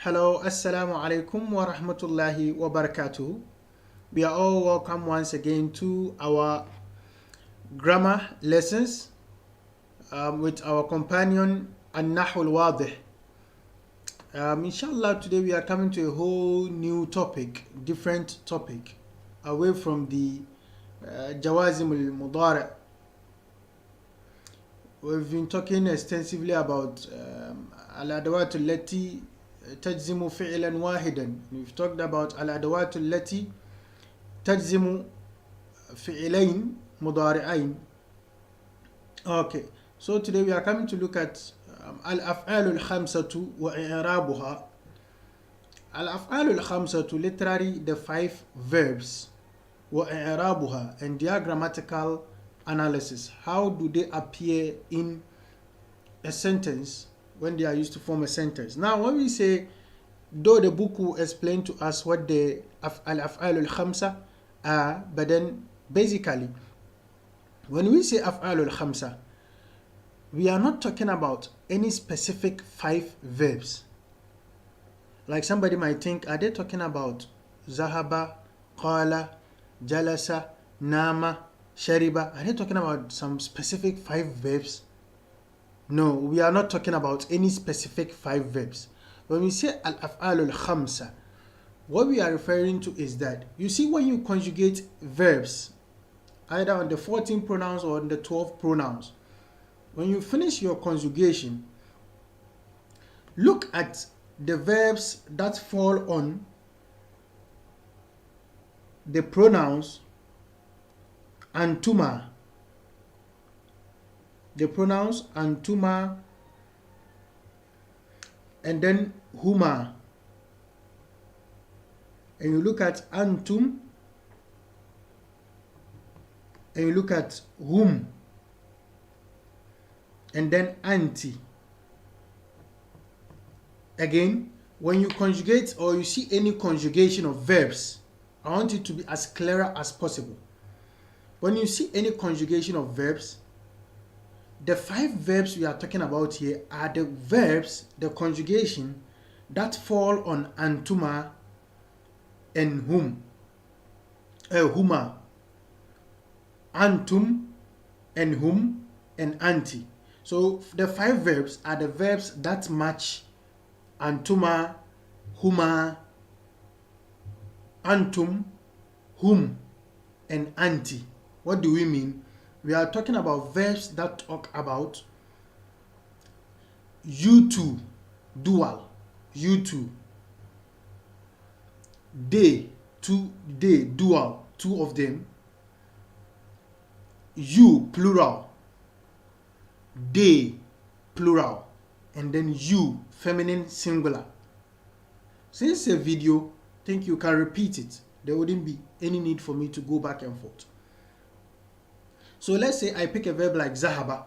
Hello, Assalamu alaikum wa rahmatullahi wa barakatuh. We are all welcome once again to our grammar lessons with our companion An-Nahu al-Wadih. Inshallah, today we are coming to a whole new topic, different topic, away from the Jawazim al-Mudari'. We've been talking extensively about al-adawat allati تجزم فعلا واحدا. We've talked about الأدوات التي تجزم فعلين مضارعين. Okay, so today we are coming to look at الأفعال الخمسة وإعرابها. الأفعال الخمسة, literally the 5 verbs, وإعرابها, and their grammatical analysis. How do they appear in a sentence when they are used to form a sentence? Now, when we say, though the book will explain to us what the al-af'al al-khamsa are, but then basically, when we say af'al al-khamsa, we are not talking about any specific 5 verbs. Like somebody might think, are they talking about zahaba, qala, jalasa, nama, shariba? Are they talking about some specific 5 verbs? No, we are not talking about any specific 5 verbs. When we say al-af'al al-khamsa, what we are referring to is that, you see, when you conjugate verbs, either on the 14 pronouns or on the 12 pronouns, when you finish your conjugation, look at the verbs that fall on the pronouns antuma. The pronouns antuma and then huma, and you look at antum and you look at hum and then anti. Again, when you conjugate or you see any conjugation of verbs, I want it to be as clear as possible. When you see any conjugation of verbs, the 5 verbs we are talking about here are the verbs, the conjugation that fall on antuma and huma, antum and hum and anti. So the 5 verbs are the verbs that match antuma, huma, antum, hum and anti. What do we mean? We are talking about verbs that talk about you two, dual, you two, they, dual, 2 of them, you, plural, they, plural, and then you, feminine, singular. Since a video, I think you can repeat it. There wouldn't be any need for me to go back and forth. So let's say I pick a verb like zahaba.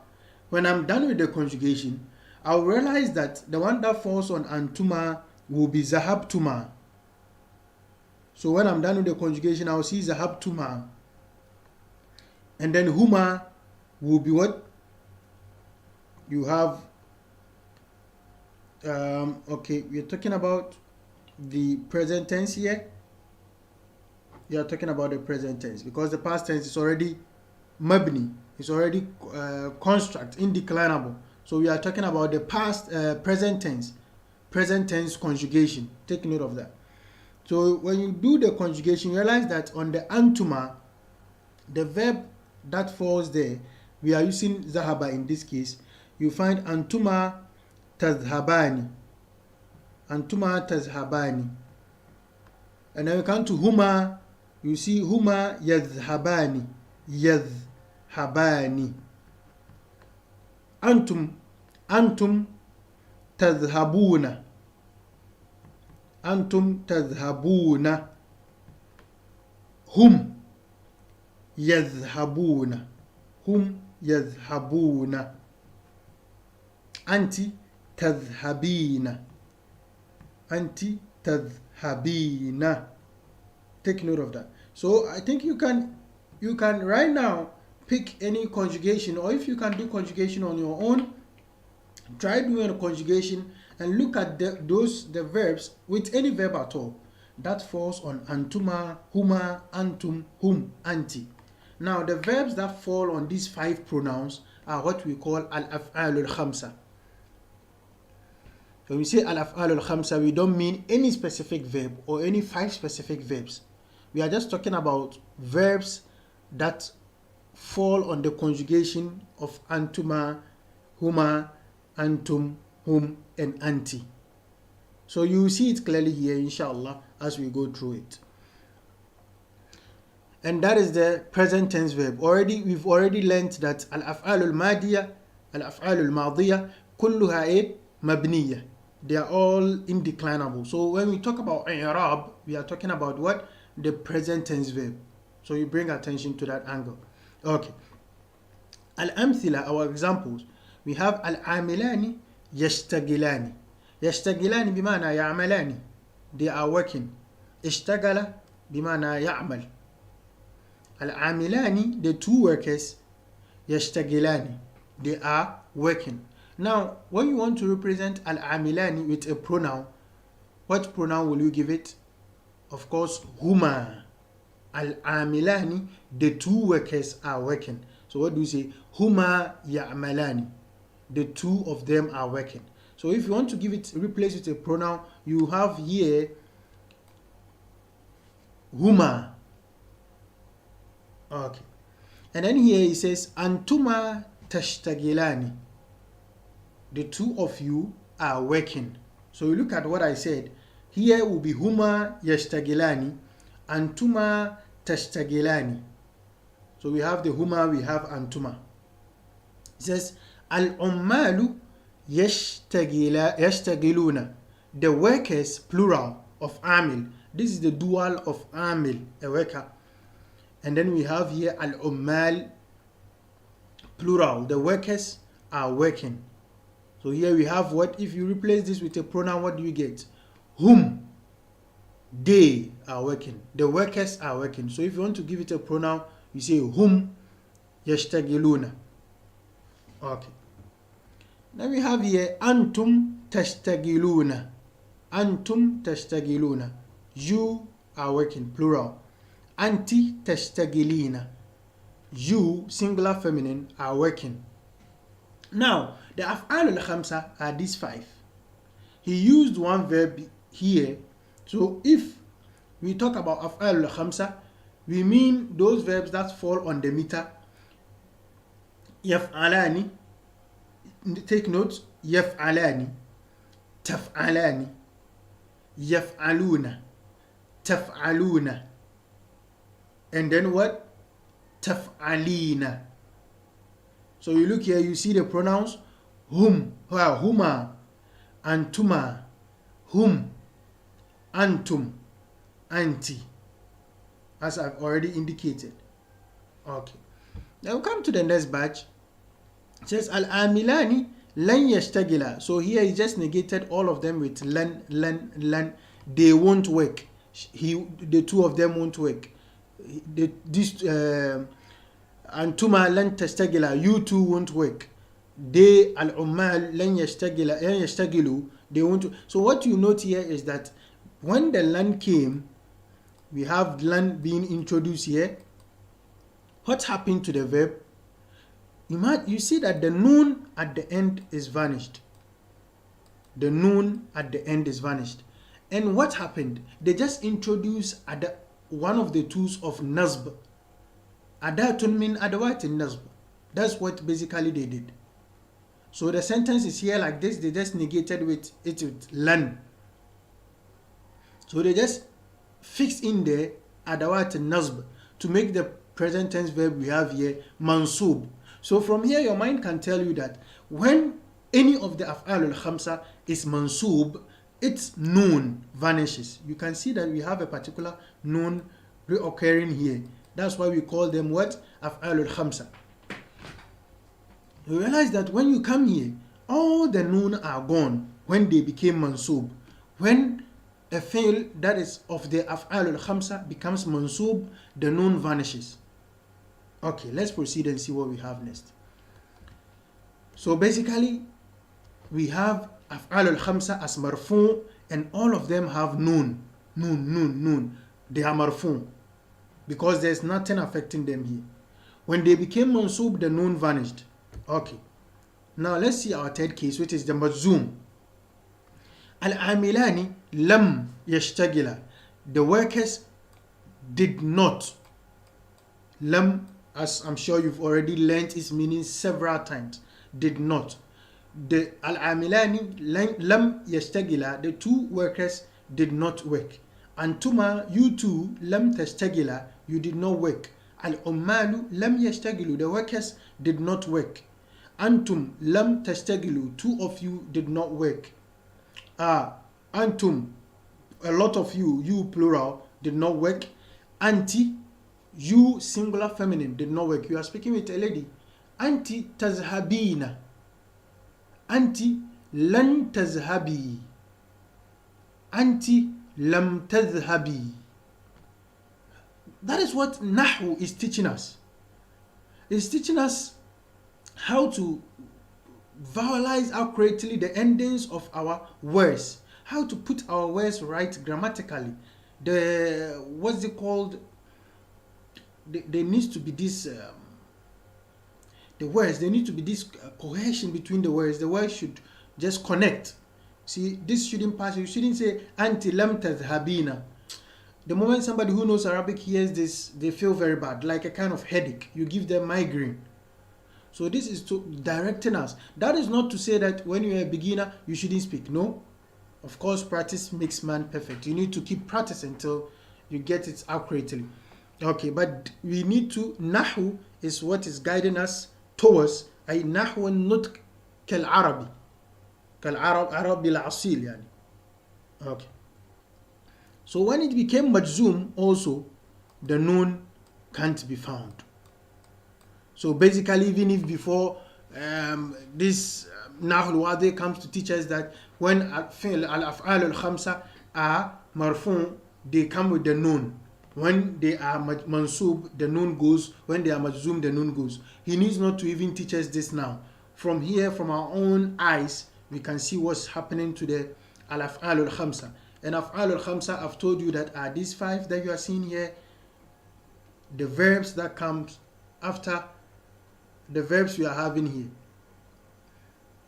When I'm done with the conjugation, I'll realize that the one that falls on antuma will be zahabtuma. So when I'm done with the conjugation, I'll see zahabtuma. And then huma will be what? You have, okay, we're talking about the present tense here. You are talking about the present tense because the past tense is already mabni, is already construct, indeclinable. So we are talking about the past present tense conjugation. Take note of that. So when you do the conjugation, you realize that on the antuma, the verb that falls there, we are using zahaba in this case. You find antuma tazhabani, antuma tazhabani, and then you come to huma, you see huma yadhhabani, yadhhabani. Antum tadhhabuna, antum tadhhabuna. Hum yadhhabuna, hum yadhhabuna. Anti tadhhabina, anti tadhhabina. Take note of that. So I think you can right now pick any conjugation, or if you can do conjugation on your own, try doing a conjugation and look at the verbs with any verb at all that falls on antuma, huma, antum, hum, anti. Now the verbs that fall on these 5 pronouns are what we call al-af'al al-khamsa. When we say al-af'al al-khamsa, we don't mean any specific verb or any 5 specific verbs. We are just talking about verbs that fall on the conjugation of antuma, huma, antum, hum, and anti. So you will see it clearly here, inshallah, as we go through it. And that is the present tense verb. We've already learned that al-af'al al-madiyah, al-af'al al-madiyah, kulluha mabniyah. They are all indeclinable. So when we talk about i'rab, we are talking about what? The present tense verb. So you bring attention to that angle. Okay. Al-amthila, our examples. We have al-amilani yashtagilani. Yashtagilani bimana ya'malani. They are working. Ishtagala bimana ya'mal. Al-amilani, the 2 workers, yashtagilani, they are working. Now, when you want to represent al-amilani with a pronoun, what pronoun will you give it? Of course, huma. Al-amilani, the 2 workers are working. So what do you say? Huma ya'malani. The 2 of them are working. So if you want to give it, replace with a pronoun, you have here huma. Okay. And then here he says antuma tashtagilani. The 2 of you are working. So you look at what I said. Here will be huma yashtagilani, antuma tashtagilani. So we have the huma, we have antuma. It says al-ummalu yashtagiluna. The workers, plural of amil. This is the dual of amil, a worker. And then we have here al-ummal, plural. The workers are working. So here we have what? If you replace this with a pronoun, what do you get? Whom. They are working. The workers are working. So if you want to give it a pronoun, you say whom yashtagiluna. Okay. Then we have here antum tashtagiluna. Antum tashtagiluna. You are working, plural. Anti tashtagilina. You, singular feminine, are working. Now, the af'al al-khamsa are these 5. He used one verb here. So if we talk about af'al al-khamsa, we mean those verbs that fall on the meter. Yaf'alani. Take note. Yaf'alani. Taf'alani. Yaf'aluna. Taf'aluna. And then what? Taf'alina. So you look here, you see the pronouns hum, huma, antuma, hum, antum, anti, as I've already indicated. Okay. Now we come to the next batch. It says al-amilani lan yashtagila. So here he just negated all of them with lan. They won't work. The 2 of them won't work. Antuma lan tastagila, you 2 won't work. They al-ummal lan yashtagilu, they won't. So what you note here is that when the lan came, we have lan being introduced here. What happened to the verb? You see that the noon at the end is vanished. The noon at the end is vanished. And what happened? They just introduced one of the tools of nasb. Adatun min adawatin nasb. That's what basically they did. So the sentence is here like this. They just negated with lan. So they just fixed in there adawatin nasb to make the present tense verb we have here mansub. So from here your mind can tell you that when any of the af'al al-khamsa is mansub, its noon vanishes. You can see that we have a particular noon reoccurring here. That's why we call them what? Af'al al-khamsa. You realize that when you come here, all the noon are gone when they became mansub. When a fi'l that is of the af'al al-khamsa becomes mansub, the noon vanishes. Okay, let's proceed and see what we have next. So basically, we have af'al al-khamsa as marfu, and all of them have nun. They are marfu because there's nothing affecting them here. When they became mansub, the nun vanished. Okay. Now let's see our third case, which is the majzoom. Al-amilani lam yashtagila. The workers did not. Lam, as I'm sure you've already learned its meaning several times. Did not. The al-amilani lam yashtagila, the two workers did not work. Antuma, you two, lam tashtagila, you did not work. Al-ummalu lam yashtagilu, the workers did not work. Antum lam tashtagilu, two of you did not work. Antum, a lot of you, you plural, did not work. Anti, you singular feminine, did not work. You are speaking with a lady. Anti tazhabina. Anti lan tazhabi. Anti lam tazhabi. That is what Nahu is teaching us. It's teaching us how to vowelize accurately the endings of our words, how to put our words right grammatically. What's it called? There needs to be this the words, there needs to be this cohesion between the words. The words should just connect. See, this shouldn't pass. You shouldn't say anti lam tadhhabina. The moment somebody who knows Arabic hears this, they feel very bad, like a kind of headache. You give them migraine. So this is to directing us. That is not to say that when you're a beginner, you shouldn't speak. No. Of course, practice makes man perfect. You need to keep practicing until you get it accurately. Okay, but we need to, Nahu is what is guiding us towards أي نحو النطق كالعربي عربي الأصيل يعني. Okay. So when it became majzoom also, the nun can't be found. So basically, even if before this Nahu al-Wadi comes to teach us that when al-af'al al-khamsa are marfu, they come with the nun. When they are mansub, the nun goes. When they are majzoom, the nun goes. He needs not to even teach us this now. From here, from our own eyes, we can see what's happening to the al-af'al al-khamsa. And af'al al-khamsa, I've told you that are these five that you are seeing here, the verbs that comes after the verbs we are having here.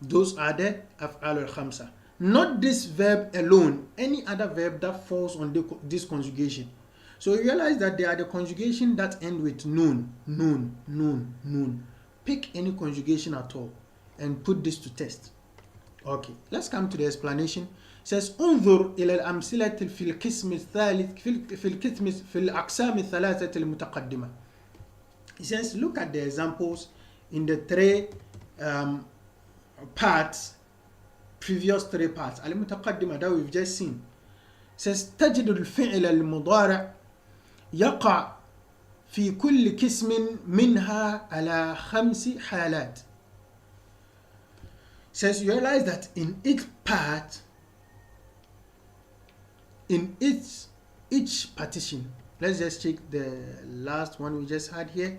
Those are the af'al al-khamsa. Not this verb alone, any other verb that falls on this conjugation. So you realize that there are the conjugation that end with nun. Pick any conjugation at all and put this to test. Okay, let's come to the explanation. It says انظر إلى الأمثلة في القسم الثالث في الأقسام الثلاثة المتقدمة. It says look at the examples in the three parts, previous three parts المتقدمة that we've just seen. It says تجد الفعل المضارع يقع في كل قسم منها على 5 حالات. It says you realize that in each part, in each partition, let's just check the last one we just had here.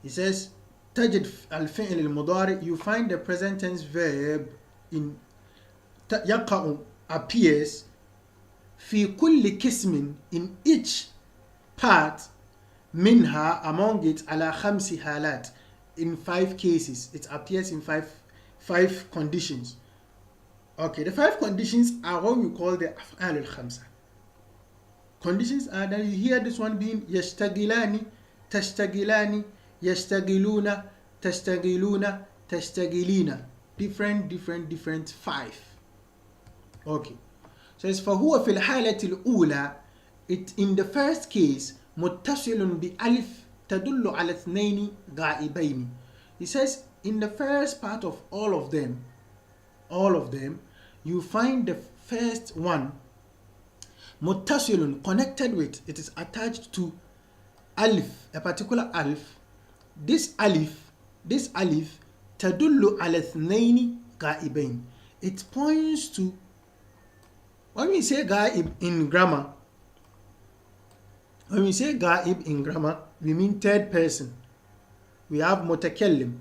It says تجد الفعل المضارع, you find the present tense verb in يقع appears في كل قسم, in each part, منها, among it, على 5 حالات, in 5 cases. It appears in five conditions. Okay, the 5 conditions are what we call the af'al al-khamsa. Conditions are that you hear this one being يشتغلان, تشتغلان, يشتغلون, تشتغلون, تشتغلين. Different 5. Okay. So it's فهو في الحالة الأولى, it in the first case متصل بألف تدل على 2 غائبين. He says in the first part of all of them, you find the first one متصل, connected with, it is attached to alif, a particular alif. This alif تدل على 2 غائبين. It points to, when we say ghaib in grammar, we mean third person. We have mutakallim,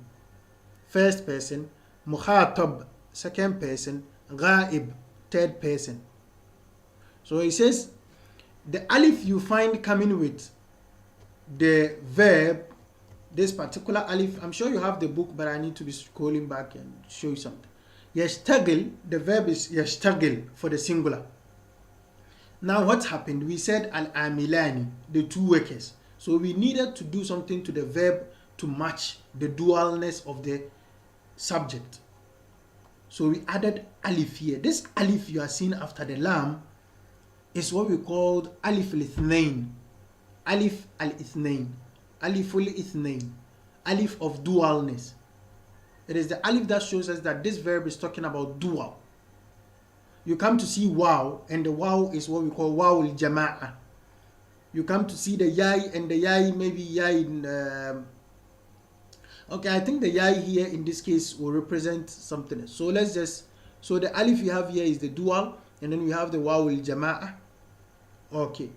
first person, mukhatab, second person, ghaib, third person. So he says the alif you find coming with the verb, this particular alif, I'm sure you have the book, but I need to be scrolling back and show you something. Yashtagil, the verb is yashtagil for the singular. Now what happened? We said al-amilani, the two workers. So we needed to do something to the verb to match the dualness of the subject. So we added alif here. This alif you are seeing after the lam is what we called alif al-ithnain. Alif al-ithnain. Alif al-ithnain. Alif of dualness. It is the alif that shows us that this verb is talking about dual. You come to see waw, and the waw is what we call waw al-jama'a. You come to see the yai, and the yai, maybe yai in, okay, I think the yai here in this case will represent something else. So let's just, so the alif you have here is the dual, and then we have the waw al-jama'a. Okay.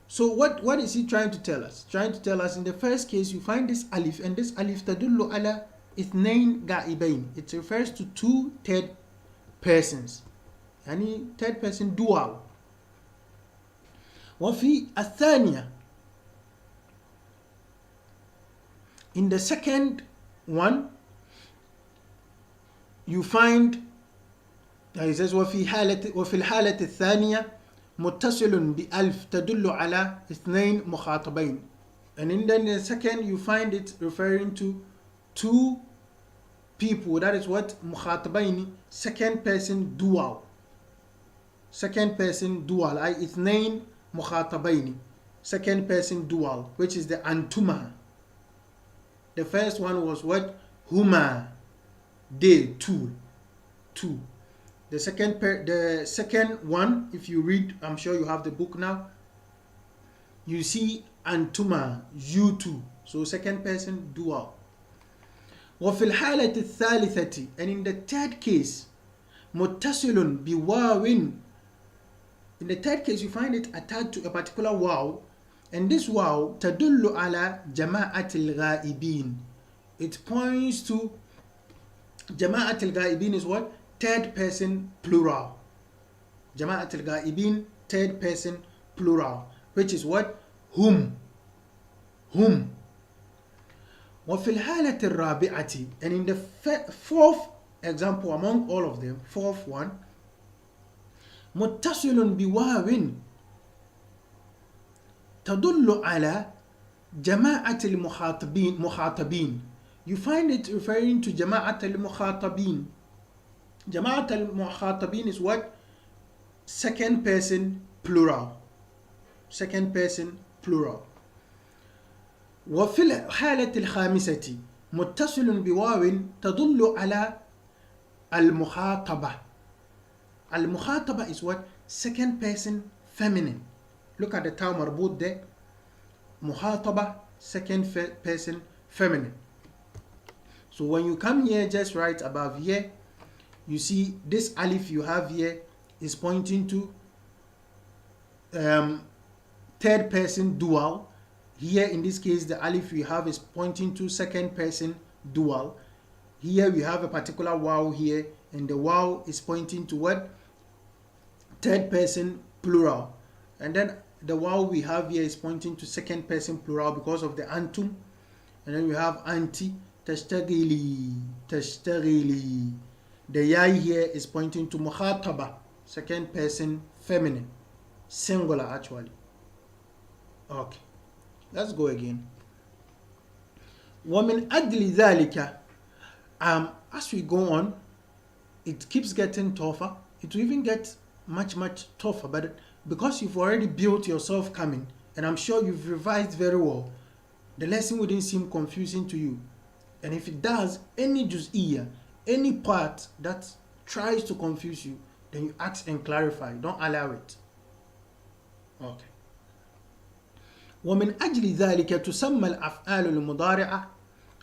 So what is he trying to tell us? Trying to tell us in the first case you find this alif, and this alif tadullu ala ithnain ga'ibain. It refers to two third persons. Any third person dual. وفي الثانية, in the second one you find he says وفي الحالة الثانية متصل بألف تدل على اثنين مخاطبين. And in the second you find it referring to two people. That is what مخاطبين, second person dual. Second person dual, ay ithnain mukhatabaini, second person dual, which is the antuma. The first one was what? Huma, they, two. The second one, if you read, I'm sure you have the book now, you see antuma, you two. So second person dual. وفي الحالة الثالثة, and in the third case, متصل بواو. In the third case, you find it attached to a particular waw, and this waw tadullu ala jama'atil ghaibin. It points to jama'atil ghaibin is what? Third person plural. Jama'atil ghaibin, third person plural, which is what? Whom. وفي الحالة الرابعة, and in the fourth example among all of them, fourth one, متصل بواو تدل على جماعة المخاطبين. You find it referring to جماعة المخاطبين. جماعة المخاطبين is what? Second person plural. Second person plural. وفي الحالة الخامسة متصل بواو تدل على المخاطبة. Al-mukhataba is what? Second person feminine. Look at the ta marbut there. Mukhataba, second person feminine. So when you come here, just right above here, you see this alif you have here is pointing to third person dual. Here in this case, the alif we have is pointing to second person dual. Here we have a particular waw here, and the waw is pointing to what? Third person plural. And then the waw we have here is pointing to second person plural because of the antum. And then we have anti, tashtagili. The yai here is pointing to mukhataba, second person feminine, singular actually. Okay, let's go again. وَمِنْ أَجْلِ ذَلِكَ, as we go on, it keeps getting tougher. It will even get much tougher, but because you've already built yourself coming, and I'm sure you've revised very well, the lesson wouldn't seem confusing to you. And if it does, any juz'iyya, any part that tries to confuse you, then you ask and clarify. Don't allow it. Okay. ومن أجل ذلك تسمى الأفعال المضارعة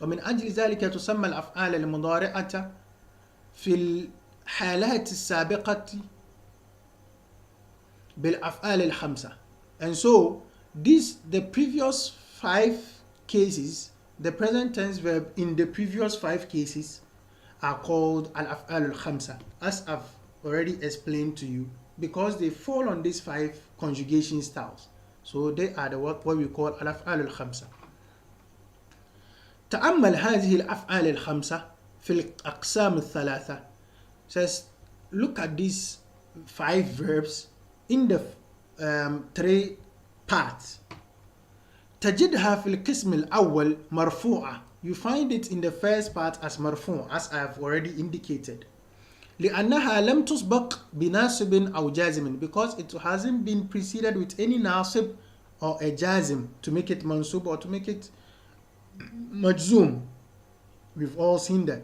ومن أجل ذلك تسمى الأفعال المضارعة في الحالات السابقة بالأفعال الخمسة. And so the previous 5 cases, the present tense verb in the previous 5 cases are called al-af'al al-khamsa, as I've already explained to you, because they fall on these 5 conjugation styles. So they are what we call al-af'al al-khamsa. تأمل هذه الأفعال الخمسة في الأقسام الثلاثة. Says, look at these 5 verbs in the 3 parts. تجدها في القسم الأول مرفوعة. You find it in the first part as مرفوع, as I have already indicated. لأنها لم تسبق بناصب أو جازم, because it hasn't been preceded with any nasib or a jazim to make it mansub or to make it majzoom. We've all seen that.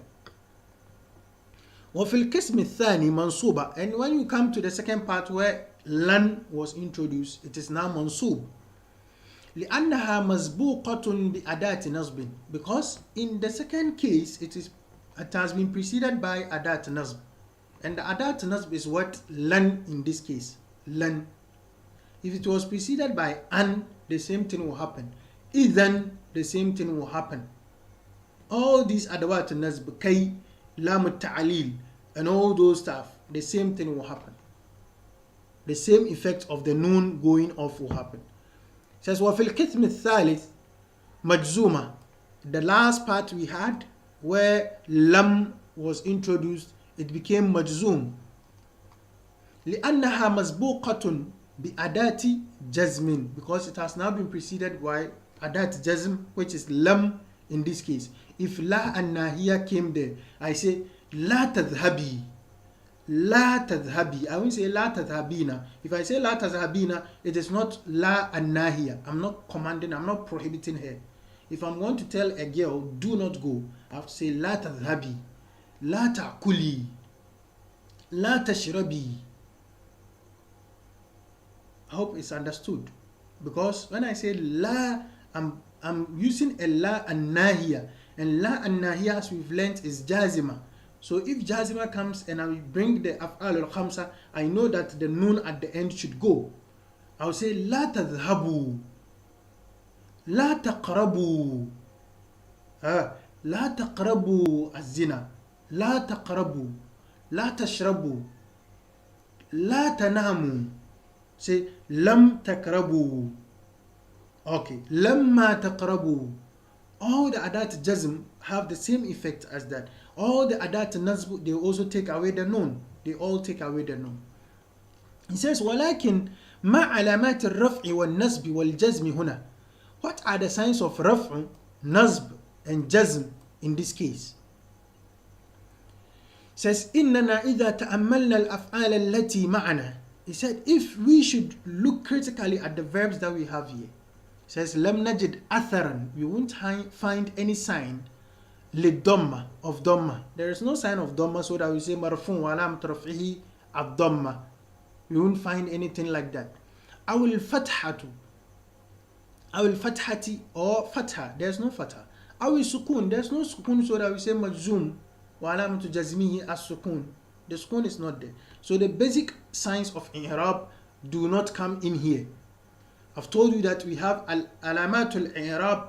وفي القسم الثاني منصوبة, and when you come to the second part where lan was introduced, it is now mansub. لأنها مسبوقة بأداة نصب, because in the second case it has been preceded by adat nasb, and the adat nasb is what? Lan in this case, lan. If it was preceded by an, the same thing will happen. Idhan, the same thing will happen. All these adawat nasb, kay, lam ta'alil, and all those stuff, the same thing will happen. The same effect of the noon going off will happen. It says, وَفِي الْقِسْمِ الثَّالِثِ مَجْزُومَةً. The last part we had, where lam was introduced, it became majzoom. لأنها مسبوقة بأداة جزم, because it has now been preceded by adat jazm, which is lam in this case. If la and nahiya came there, I say la tadhhabi, la tadhhabi. I won't say la tadhhabina. If I say la tadhhabina, it is not la and nahiya. I'm not commanding, I'm not prohibiting her. If I'm going to tell a girl, do not go, I have to say la tadhhabi, la ta'kuli, la tashrabi. I hope it's understood. Because when I say la, I'm using a la and nahiya. And la and nahiya, as we've learned, is jazima. So if jazima comes and I will bring the af'al al-khamsa, I know that the noon at the end should go. I'll say la tadhhabu, la taqrabu, la taqrabu az-zina, la taqrabu, la tashrabu, la tanamu. Say lam takrabu. Okay, lamma taqrabu. All the adat jazm have the same effect as that. All the adat nasb, they also take away the noon. They all take away the noon. He says, ولكن ما علامات الرفع والنصب والجزم هنا. What are the signs of raf', nasb, and jazm in this case? He says, إننا إذا تأملنا الأفعال التي معنا. He said, if we should look critically at the verbs that we have here, it says, لم نجد أثرا, we won't find any sign للضمة, of dhamma. There is no sign of dhamma, so that we say marfu وعلامة رفعه الضمة. We won't find anything like that. أو الفتحة, أو الفتحة, or fatha, there's no fatha. أو السكون, there's no sukun, so that we say majzoom وعلامة جزمه السكون. The sukun is not there. So the basic signs of i'rab do not come in here. I've told you that we have alamatul i'rab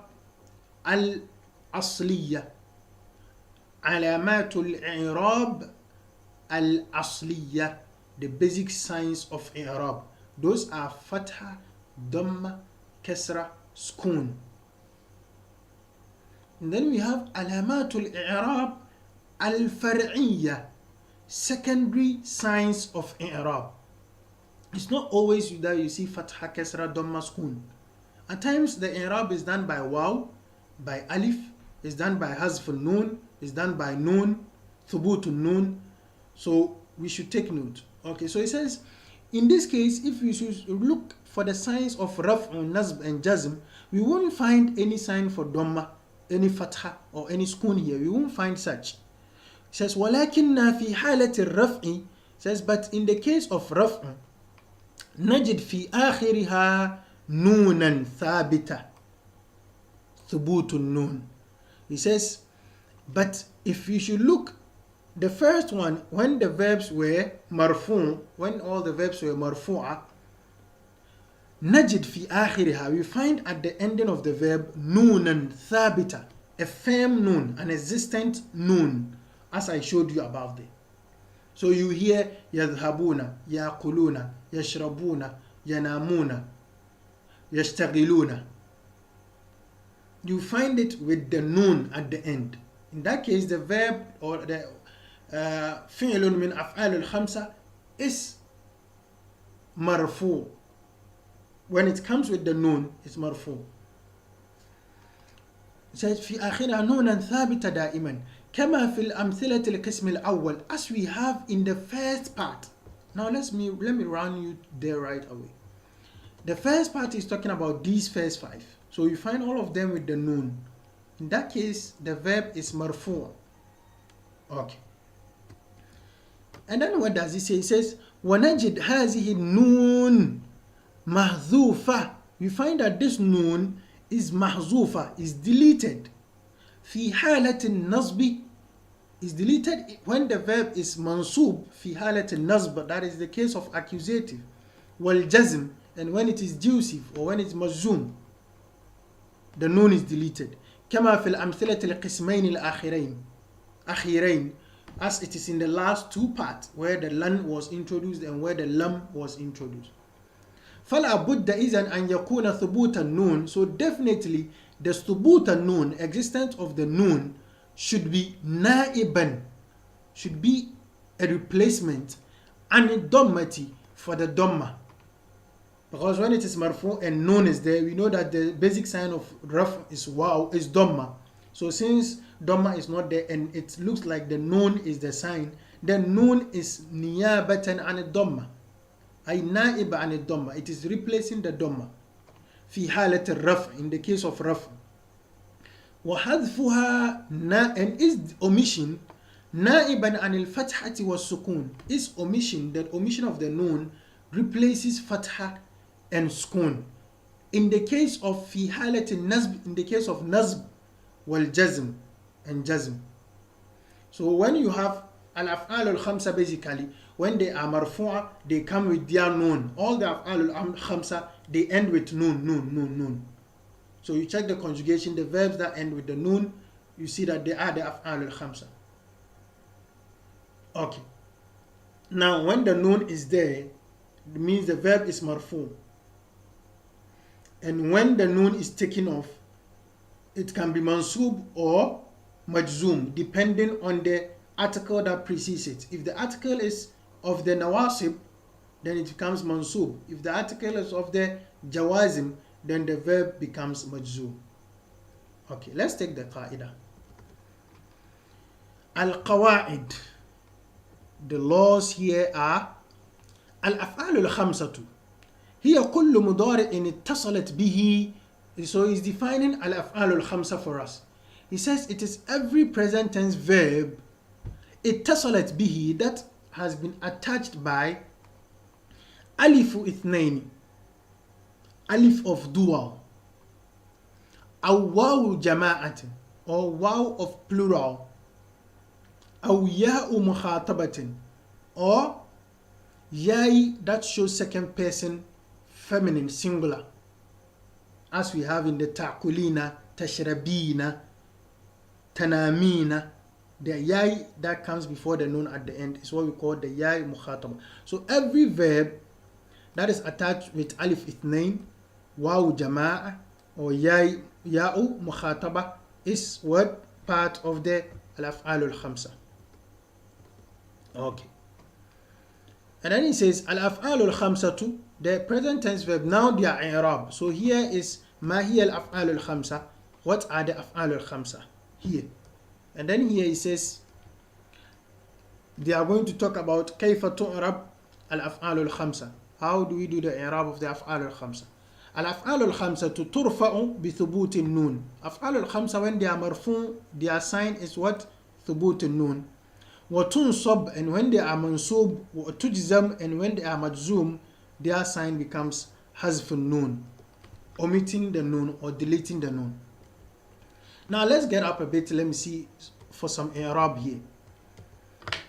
al-asliya. Alamatul i'rab al-asliya. The basic signs of i'rab. Those are fatha, dhamma, kasra, sukun. And then we have alamatul i'rab al-far'iyya. Secondary signs of i'rab. It's not always that you see fatha, kasra, dhamma, sukun. At times the i'rab is done by waw, by alif, is done by hazf al-nun, is done by nun, thubut al-nun. So we should take note. Okay, so it says, in this case, if we should look for the signs of raf', nasb, and jazm, we won't find any sign for dhamma, any fatha, or any sukun here. We won't find such. It says, وَلَكِنَّا فِي حَالَةِ الرَّفْعِ, says, but in the case of raf', نجد في آخرها نونا ثابتة, ثبوت النون. He says, but if you should look, the first one, when the verbs were marfu', when all the verbs were marfu'a, نجد في آخرها, we find at the ending of the verb نونا ثابتة, a firm noon, an existent noon. as I showed you above there. So you hear يذهبون, يأكلون, يشربون, ينامون, يشتغلون. You find it with the noon at the end. In that case, the verb or the فعل من أفعال الخمسة is مرفوع. When it comes with the noon, it's مرفوع. It says في آخرها نونا ثابتة دائما كما في الأمثلة القسم الأول, as we have in the first part. Now let me run you there right away. The first part is talking about these first five. So you find all of them with the noon. In that case, the verb is marfu'. Okay. And then what does it say? It says, وَنَجِدْ هَذِهِ النُّونَ مَحْذُوفَةً. You find that this noon is mahzufa, is deleted. في حالة النصب, is deleted when the verb is mansub. في حالة النصب, that is the case of accusative. والجزم, and when it is jusive or when it's majzum, the noon is deleted. كما في الأمثلة القسمين الأخيرين, as it is in the last two parts where the lan was introduced and where the lam was introduced. فلا بد إذن أن يكون ثبوت النون. So definitely the ثبوت النون, existence of the noon, should be نائبا, should be a replacement, عن الضمة, for the dhamma. Because when it is marfu and noon is there, we know that the basic sign of raf is waw, is dhamma. So since dhamma is not there and it looks like the noon is the sign, then noon is niyabatan an dhamma. Ay na'iba an dhamma. It is replacing the dhamma. في حالة raf, in the case of raf. وحذفها and is omission نائبا عن الفتحة والسكون. Is omission, that omission of the noon replaces fatha and sukun. In the case of في حالة النصب, in the case of nasb والجزم and jazm. So when you have al-af'al al-khamsa, basically when they are marfu'a, they come with their noon. All the af'al al-khamsa, they end with noon. So you check the conjugation, the verbs that end with the noon, you see that they are the af'al al-khamsa. Okay. Now when the noon is there, it means the verb is marfu'. And when the noon is taken off, it can be mansub or majzum, depending on the article that precedes it. If the article is of the nawasib, then it becomes mansub. If the article is of the jawazim, then the verb becomes majzum. Okay, let's take the qaida. Al-qawaid. The laws here are al-af'al al-khamsatu. Here كل مضارع اتصلت به. So he's defining al-af'al al-khamsa for us. He says it is every present tense verb اتصلت به, that has been attached by alifu ithnaini, alif of dual, أو واو جماعة, or واو of plural, أو ياء مخاطبة, or yai that shows second person feminine singular, as we have in the ta'kulina, tashrabina, tanamina. The yai that comes before the noon at the end is what we call the yai mukhataba. So every verb that is attached with alif ithnain, waw jama'a, or ya'u mukhataba is what? Part of the al-af'al al-khamsa. Okay. And then he says al-af'al al-khamsatu, the present tense verb, now they are i'rab. So here is ma hiya al-af'al al-khamsa. What are the af'al al-khamsa here? And then here he says they are going to talk about kayfa tu'rab al-af'al al-khamsa. How do we do the i'rab of the af'al al-khamsa? Al-af'al al-khamsa turfa'u bi thubut an-nun. Af'al al-khamsa, when they are marfu', their sign is what? Thubut an-nun. Wa tunsab, and when they are mansub, wa tujzam, and when they are majzum, their sign becomes hazf an-nun, omitting the nun or deleting the nun. Now let's get up a bit. Let me see for some i'rab here.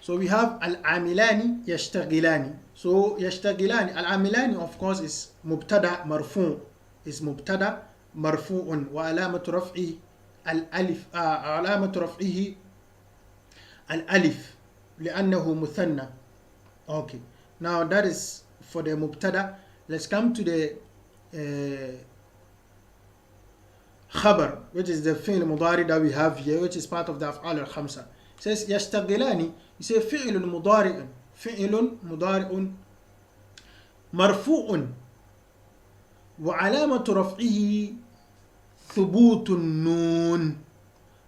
So we have al-amilani yashtagilani. So yashtagilani, al-amilani of course is mubtada marfu', is mubtada marfu'un wa alamatu raf'ihi al-alif, alamatu raf'ihi al-alif لأنه مثنى. Okay, now that is for the mubtada. Let's come to the khabar, which is the fi'l mudari that we have here, which is part of the af'al al-khamsa. It says يشتغلان. You say فعل مضارع. فعل مضارع مرفوع وعلامة رفعه ثبوت النون.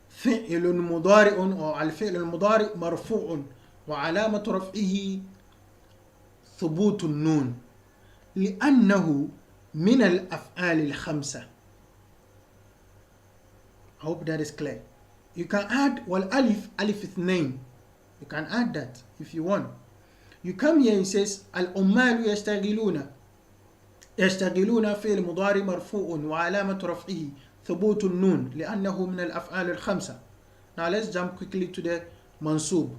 فعل مضارع أو الفعل المضارع مرفوع وعلامة رفعه ثبوت النون لأنه من الأفعال الخمسة. I hope that is clear. You can add والألف ألف اثنين. You can add that if you want. You come here and says العمال يشتغلون. يشتغلون فعل مضارع مرفوع وعلامة رفعه ثبوت النون لأنه من الأفعال الخمسة. Now let's jump quickly to the منصوب.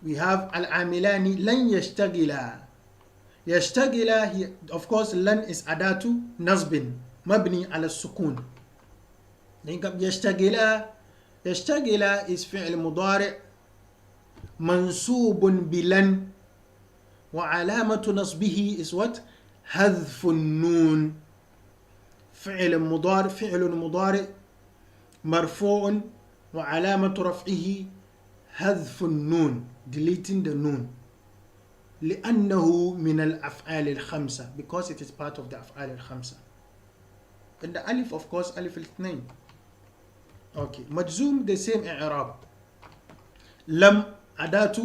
We have العاملان لن يشتغلا. يشتغلا, of course لن is أداة نصب مبني على السكون. يشتغلا. يشتغلا is فعل مضارع منصوب بلن وعلامة نصبه is what? حذف النون. فعل مضارع مرفوع وعلامة رفعه حذف النون, deleting the nun. لأنه من الأفعال الخمسة, because it is part of the أفعال الخمسة. And the alif, of course, alif الاثنين. Okay, مجزوم the same إعراب. لم أداة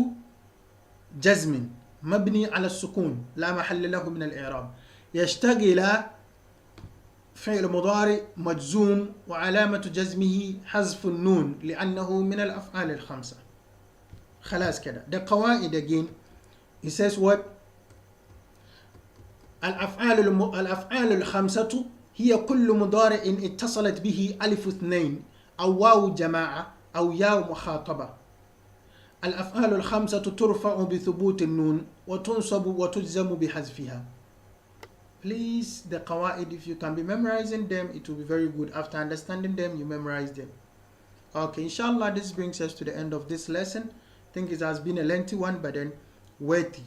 جزم مبني على السكون لا محل له من الإعراب. يشتغل فعل مضارع مجزوم وعلامة جزمه حذف النون لأنه من الأفعال الخمسة. خلاص كده. The قواعد again. It says what? الأفعال الخمسة هي كل مضارع اتصلت به ألف اثنين أو واو جماعة أو ياء مخاطبة. الأفعال الخمسة ترفع بثبوت النون وتنصب وتجزم بحذفها. Please, the qawaid, if you can be memorizing them, it will be very good. After understanding them, you memorize them. Okay, inshallah, this brings us to the end of this lesson. I think it has been a lengthy one, but then weighty.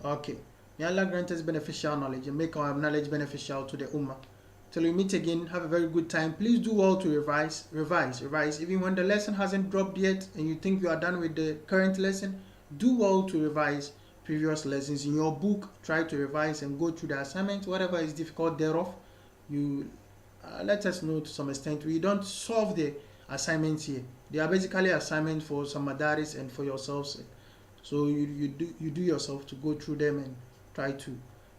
Okay, may Allah grant us beneficial knowledge and make our knowledge beneficial to the ummah. Till we meet again, have a very good time. Please do well to revise. Even when the lesson hasn't dropped yet and you think you are done with the current lesson, do well to revise previous lessons in your book. Try to revise and go through the assignment. Whatever is difficult thereof, you let us know to some extent. We don't solve the assignments here. They are basically assignments for some madaris and for yourselves. So you do yourself to go through them and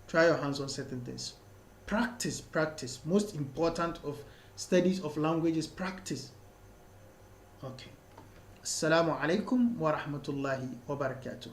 try your hands on certain things. Practice. Most important of studies of language is practice. Okay. Assalamu alaikum wa rahmatullahi wa barakatuh.